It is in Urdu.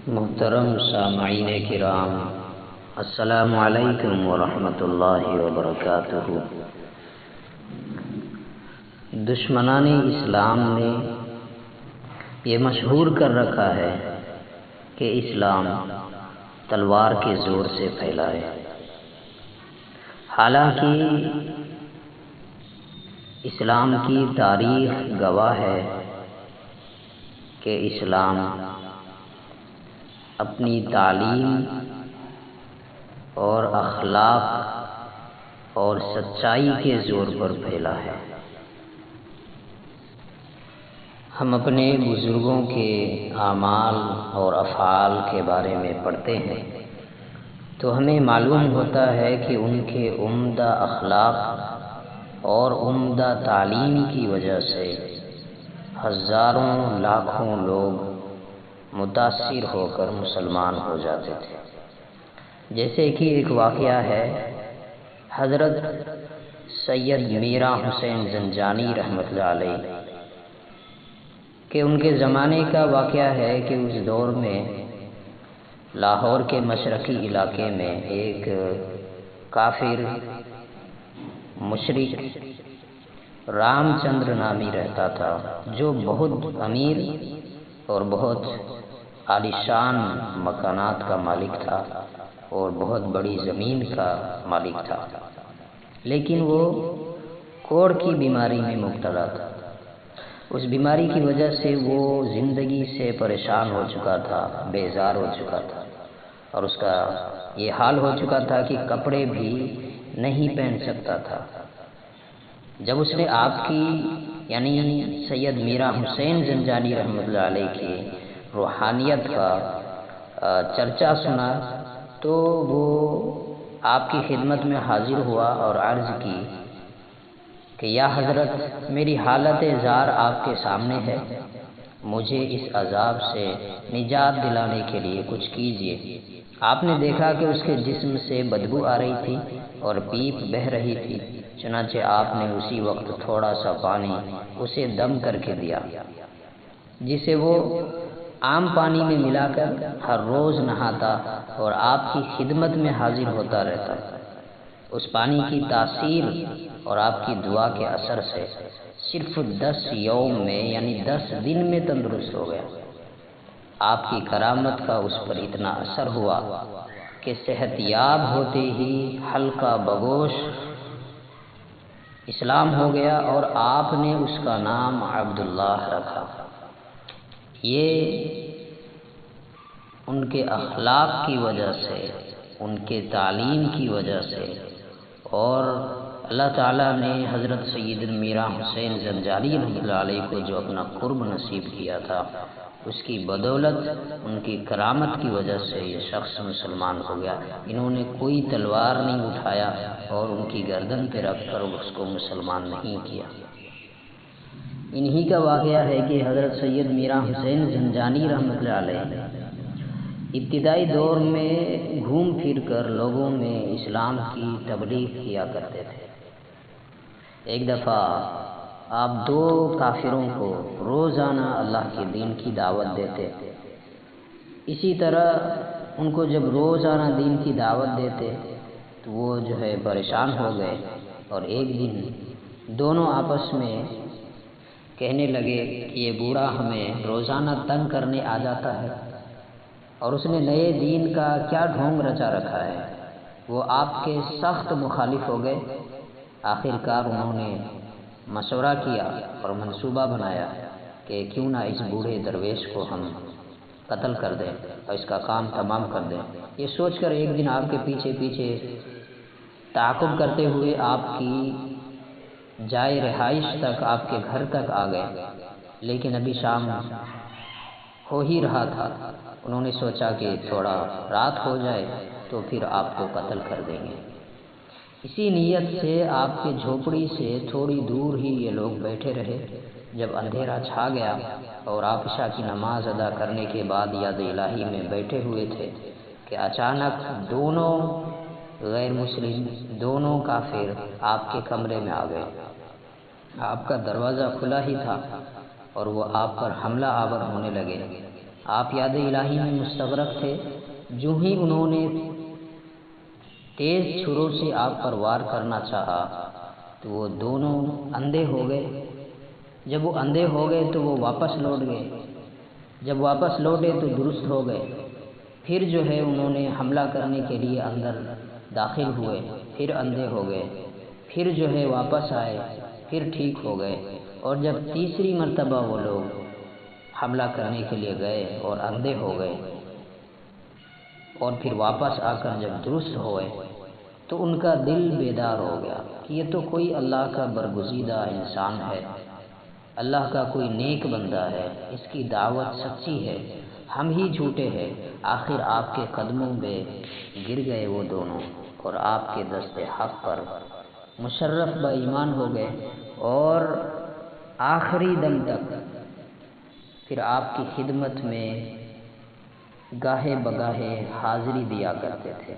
محترم سامعین کرام، السلام علیکم ورحمۃ اللہ وبرکاتہ۔ دشمنان اسلام نے یہ مشہور کر رکھا ہے کہ اسلام تلوار کے زور سے پھیلا ہے، حالانکہ اسلام کی تاریخ گواہ ہے کہ اسلام اپنی تعلیم اور اخلاق اور سچائی کے زور پر پھیلا ہے۔ ہم اپنے بزرگوں کے اعمال اور افعال کے بارے میں پڑھتے ہیں تو ہمیں معلوم ہوتا ہے کہ ان کے عمدہ اخلاق اور عمدہ تعلیم کی وجہ سے ہزاروں لاکھوں لوگ متاثر ہو کر مسلمان ہو جاتے تھے۔ جیسے کہ ایک واقعہ ہے، حضرت سید میرا حسین زنجانی رحمۃ اللہ علیہ کہ ان کے زمانے کا واقعہ ہے کہ اس دور میں لاہور کے مشرقی علاقے میں ایک کافر مشرک رام چندر نامی رہتا تھا، جو بہت امیر اور بہت عالیشان مکانات کا مالک تھا اور بہت بڑی زمین کا مالک تھا، لیکن وہ کوڑ کی بیماری میں مبتلا تھا۔ اس بیماری کی وجہ سے وہ زندگی سے پریشان ہو چکا تھا، بیزار ہو چکا تھا، اور اس کا یہ حال ہو چکا تھا کہ کپڑے بھی نہیں پہن سکتا تھا۔ جب اس نے آپ کی یعنی سید میرا حسین زنجانی رحمۃ اللہ علیہ کی روحانیت کا چرچا سنا تو وہ آپ کی خدمت میں حاضر ہوا اور عرض کی کہ یا حضرت، میری حالت زار آپ کے سامنے ہے، مجھے اس عذاب سے نجات دلانے کے لیے کچھ کیجیے۔ آپ نے دیکھا کہ اس کے جسم سے بدبو آ رہی تھی اور پیپ بہہ رہی تھی، چنانچہ آپ نے اسی وقت تھوڑا سا پانی اسے دم کر کے دیا، جسے وہ عام پانی میں ملا کر ہر روز نہاتا اور آپ کی خدمت میں حاضر ہوتا رہتا۔ اس پانی کی تاثیر اور آپ کی دعا کے اثر سے صرف 10 یوم میں یعنی 10 دن میں تندرست ہو گیا۔ آپ کی کرامت کا اس پر اتنا اثر ہوا کہ صحت یاب ہوتے ہی حلقہ بگوش اسلام ہو گیا اور آپ نے اس کا نام عبداللہ رکھا۔ یہ ان کے اخلاق کی وجہ سے، ان کے تعلیم کی وجہ سے، اور اللہ تعالیٰ نے حضرت سید میرا حسین زنجانی رحمۃ اللہ علیہ کو جو اپنا قرب نصیب کیا تھا، اس کی بدولت، ان کی کرامت کی وجہ سے یہ شخص مسلمان ہو گیا۔ انہوں نے کوئی تلوار نہیں اٹھایا اور ان کی گردن پہ رکھ کر اس کو مسلمان نہیں کیا۔ انہی کا واقعہ ہے کہ حضرت سید میرا حسین زنجانی رحمۃ اللہ علیہ ابتدائی دور میں گھوم پھر کر لوگوں میں اسلام کی تبلیغ کیا کرتے تھے۔ ایک دفعہ آپ 2 کافروں کو روزانہ اللہ کے دین کی دعوت دیتے، اسی طرح ان کو جب روزانہ دین کی دعوت دیتے تو وہ پریشان ہو گئے، اور ایک دن دونوں آپس میں کہنے لگے کہ یہ بوڑھا ہمیں روزانہ تنگ کرنے آ جاتا ہے، اور اس نے نئے دین کا کیا ڈھونگ رچا رکھا ہے۔ وہ آپ کے سخت مخالف ہو گئے۔ آخر کار انہوں نے مشورہ کیا اور منصوبہ بنایا کہ کیوں نہ اس بوڑھے درویش کو ہم قتل کر دیں اور اس کا کام تمام کر دیں۔ یہ سوچ کر ایک دن آپ کے پیچھے پیچھے تعاقب کرتے ہوئے آپ کی جائے رہائش تک، آپ کے گھر تک آ گئے، لیکن ابھی شام ہو ہی رہا تھا۔ انہوں نے سوچا کہ تھوڑا رات ہو جائے تو پھر آپ کو قتل کر دیں گے۔ اسی نیت سے آپ کے جھوپڑی سے تھوڑی دور ہی یہ لوگ بیٹھے رہے۔ جب اندھیرا چھا گیا اور آپ عشاء کی نماز ادا کرنے کے بعد یاد الہی میں بیٹھے ہوئے تھے کہ اچانک دونوں غیر مسلم، دونوں کافر آپ کے کمرے میں آ گئے۔ آپ کا دروازہ کھلا ہی تھا اور وہ آپ پر حملہ آور ہونے لگے۔ آپ یاد الہی میں مستغرق تھے۔ جو ہی انہوں نے تیز چھروں سے آپ پر وار کرنا چاہا تو وہ دونوں اندھے ہو گئے۔ جب وہ اندھے ہو گئے تو وہ واپس لوٹ گئے۔ جب واپس لوٹے تو درست ہو گئے۔ پھر جو ہے انہوں نے حملہ کرنے کے لیے اندر داخل ہوئے، پھر اندھے ہو گئے، پھر جو ہے واپس آئے، پھر ٹھیک ہو گئے، اور جب تیسری مرتبہ وہ لوگ حملہ کرنے کے لیے گئے اور اندھے ہو گئے، اور پھر واپس آ کر جب درست ہوئے تو ان کا دل بیدار ہو گیا کہ یہ تو کوئی اللہ کا برگزیدہ انسان ہے، اللہ کا کوئی نیک بندہ ہے، اس کی دعوت سچی ہے، ہم ہی جھوٹے ہیں۔ آخر آپ کے قدموں میں گر گئے وہ دونوں، اور آپ کے دست حق پر مشرف با ایمان ہو گئے، اور آخری دم تک پھر آپ کی خدمت میں گاہے بگاہے حاضری دیا کرتے تھے۔